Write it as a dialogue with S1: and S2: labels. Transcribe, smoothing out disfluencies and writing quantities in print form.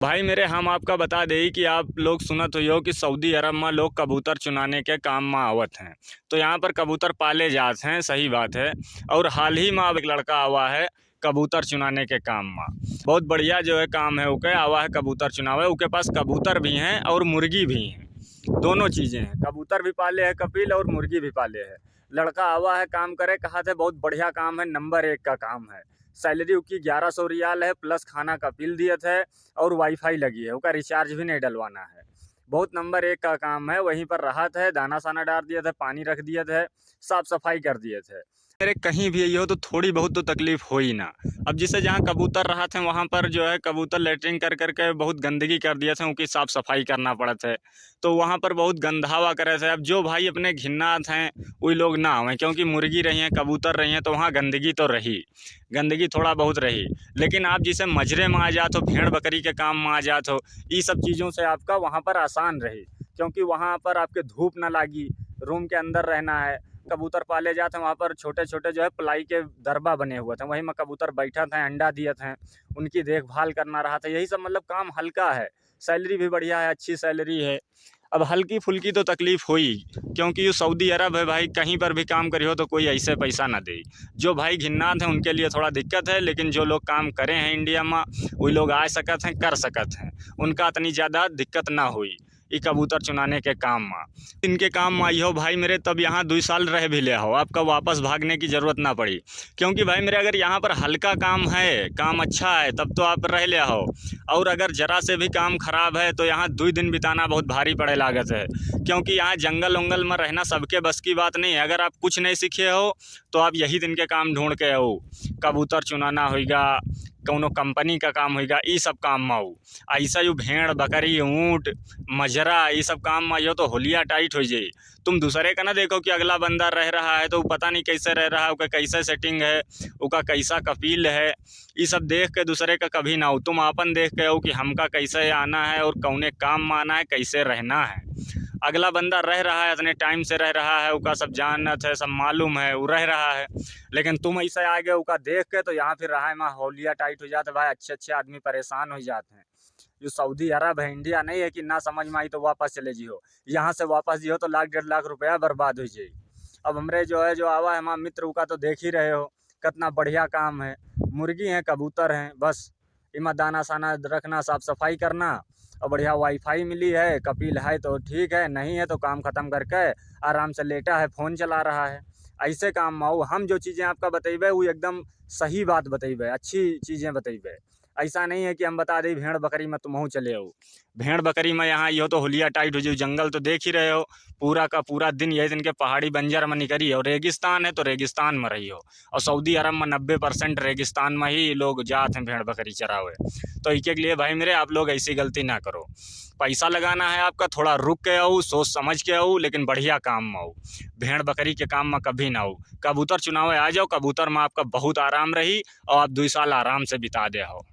S1: भाई मेरे हम आपका बता दें कि आप लोग सुनत हो कि सऊदी अरब में लोग कबूतर चुनाने के काम में आवत हैं। तो यहाँ पर कबूतर पाले जात हैं, सही बात है। और हाल ही में अब एक लड़का आवा है कबूतर चुनाने के काम में। बहुत बढ़िया जो है काम है, उके आवा है कबूतर चुनावे। उनके पास कबूतर भी हैं और मुर्गी भी हैं, दोनों चीज़ें हैं। कबूतर भी पाले है कपिल और मुर्गी भी पाले है। लड़का आवा है काम करे, कहा थे बहुत बढ़िया काम है, नंबर 1 का काम है। सैलरी उसकी 1100 रियाल है, प्लस खाना का बिल दिया है और वाईफाई लगी है, उसका रिचार्ज भी नहीं डलवाना है। बहुत नंबर 1 का काम है। वहीं पर राहत है, दाना साना डाल दिया था, पानी रख दिया था, साफ सफाई कर दिए थे। मेरे कहीं भी ये हो तो थोड़ी बहुत तो तकलीफ हो ही ना। अब जिसे जहाँ कबूतर रहा थे वहाँ पर जो है कबूतर लेटरिंग कर करके बहुत गंदगी कर दिया था, उनकी साफ़ सफाई करना पड़ा था। तो वहाँ पर बहुत गंधावा करे थे। अब जो भाई अपने घिन्नात हैं वही लोग ना आवें, क्योंकि मुर्गी रही हैं, कबूतर रही हैं, तो वहाँ गंदगी तो रही, गंदगी थोड़ा बहुत रही। लेकिन आप जिसे मजरे में आ जाते हो, भेड़ बकरी के काम में आ जाते हो, ये सब चीज़ों से आपका वहाँ पर आसान रही, क्योंकि वहाँ पर आपके धूप ना लागी, रूम के अंदर रहना है। कबूतर पाले जाते हैं वहाँ पर, छोटे छोटे जो है प्लाई के दरबा बने हुए थे, वहीं में कबूतर बैठा था, अंडा दिए थे, उनकी देखभाल करना रहा था। यही सब मतलब काम हल्का है, सैलरी भी बढ़िया है, अच्छी सैलरी है। अब हल्की फुल्की तो तकलीफ हुई, क्योंकि ये सऊदी अरब है भाई, कहीं पर भी काम करियो तो कोई ऐसे पैसा ना दे। जो भाई घिन्नात हैं उनके लिए थोड़ा दिक्कत है, लेकिन जो लोग काम करे हैं इंडिया में, वही लोग आ सकत हैं, कर सकत हैं, उनका इतनी ज़्यादा दिक्कत ना हुई ये कबूतर चुनाने के काम में। इनके काम में आई हो भाई मेरे, तब यहाँ 2 साल रह भी ले हो, आपका वापस भागने की ज़रूरत ना पड़ी। क्योंकि भाई मेरे अगर यहाँ पर हल्का काम है, काम अच्छा है, तब तो आप रह ले हो। और अगर ज़रा से भी काम ख़राब है तो यहाँ 2 दिन बिताना बहुत भारी पड़े लागत है। क्योंकि यहाँ जंगल उंगल में रहना सबके बस की बात नहीं है। अगर आप कुछ नहीं सीखे हो तो आप यही दिन के काम ढूंढ के आओ, कबूतर चुनाना होगा, कौनो कंपनी का काम होगा, ये सब काम में आओ। ऐसा यू भेड़ बकरी ऊँट मजरा ये सब काम में आइयो तो होलिया टाइट हो जाए। तुम दूसरे का ना देखो कि अगला बंदा रह रहा है तो पता नहीं कैसे रह रहा है, उसका कैसे सेटिंग है, उसका कैसा कपील है, ये सब देख के दूसरे का कभी ना हो। तुम अपन देख के हो कि हमका कैसे आना है और कौने काम में आना है, कैसे रहना है। अगला बंदा रह रहा है, इतने टाइम से रह रहा है, उसका सब जानत है, सब मालूम है, वो रह रहा है। लेकिन तुम ऐसे आ गए उसका देख के, तो यहाँ फिर रहा है वहाँ होलिया टाइट हो जाता है भाई। अच्छे अच्छे आदमी परेशान हो जाते हैं। जो सऊदी अरब है, इंडिया नहीं है कि ना समझ में आई तो वापस चले जियो। यहाँ से वापस जियो तो 1.5 लाख रुपया बर्बाद हो जाए। अब हमरे जो है जो आवा है हमारा मित्र, का तो देख ही रहे हो कितना बढ़िया काम है। मुर्गी हैं, कबूतर हैं, बस इमा दाना साना रखना, साफ सफाई करना, और बढ़िया वाईफाई मिली है, कपिल है तो ठीक है, नहीं है तो काम ख़त्म करके आराम से लेटा है, फ़ोन चला रहा है। ऐसे काम में आओ। हम जो चीज़ें आपका बतेबे वो एकदम सही बात बतेबे, अच्छी चीज़ें बतेबे। ऐसा नहीं है कि हम बता दें भेड़ बकरी में तुम चले आओ। भेड़ बकरी में यहाँ ये हो तो होलिया टाइट हो जाओ। जंगल तो देख ही रहे हो, पूरा का पूरा दिन यही दिन के पहाड़ी बंजर में निकली, और रेगिस्तान है तो रेगिस्तान में रही हो। और सऊदी अरब में 90% रेगिस्तान में ही लोग जाते हैं भेड़ बकरी चरावे। तो इसके लिए भाई मेरे आप लोग ऐसी गलती ना करो। पैसा लगाना है आपका, थोड़ा रुक के आओ, सोच समझ के आओ, लेकिन बढ़िया काम में आओ। भेड़ बकरी के काम में कभी ना आओ। कबूतर चुनावे आ जाओ, कबूतर में आपका बहुत आराम रही और आप 2 साल आराम से बिता दे हो।